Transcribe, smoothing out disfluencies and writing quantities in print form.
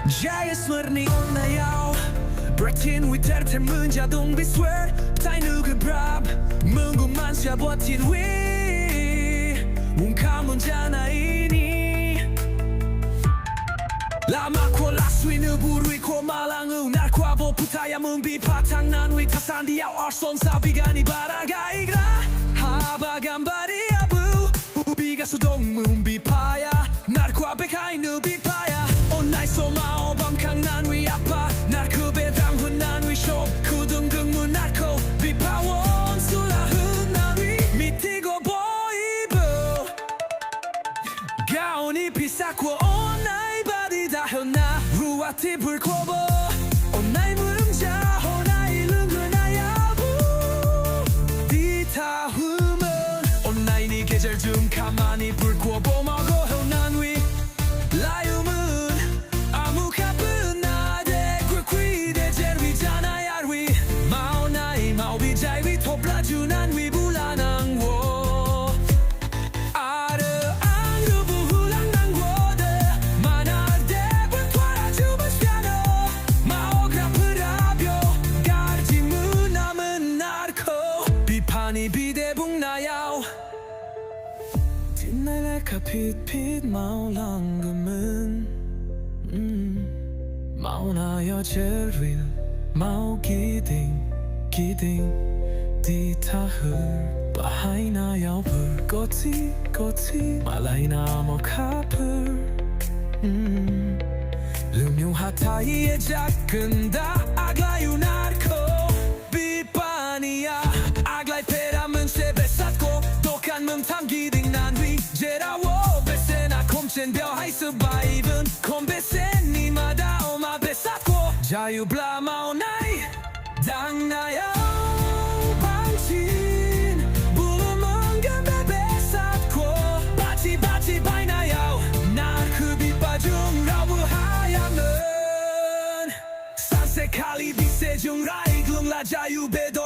Jaya smrni onnayaw Bratin with terter munjadong biswer Tai nugebrab Mungguman siya botin wi Unkamunjana ini Lamakwo laswi nuburui ko malangu Narkhw bo putaya mumbi patang nanwi Tasandiyaw arson sabigani baragaigra Habagambari abu Ubiga sudong mumbi paya Narkhw bekai nubi paya Onai somao bamkang nanwi apa Narkhw bedang hun nanwi shop Kudunggung mu narkhw Bipawon sulahun nanwi Mitigo boibu Gaoni pisakwo onai badi dahona Ruati burkobo Onai murumja Onai lungunayabu Ditahum은 Onai ni 계절 중 가만히 burkobo 마고 nanwi 라유문 아무카분 나대 quick 대제위 자나야위 마오나이 마오비자위 토플라주난 위불라낭워 아르 앙루부 훌랑낭워드 마나대 불토라주버스야노 마오그라프라벼 가르지문 남은 나르코 비판이 비대북나야오 뒷날레카 핏핏 마오랑금은 마오나여 제릴 마오 기딩 디타흐 바하이나여 불꽃이 말라이나 모카풀 르묘하타이의 작은 다 아가유 나르코 비파니야 아글라이 페라문 세베사코 독한 문탐 기딩 난위 제라워 베세나 콤첸 벼하이스 바이븐 콤베센 마다오마 베사코 자유 블라마오나이 당나요 방친 부르멍금 베베사코 바치 바이나요 나르크 빛바중 라부 하야문 산세 칼리 비세중 라이 글ung라 자유 베도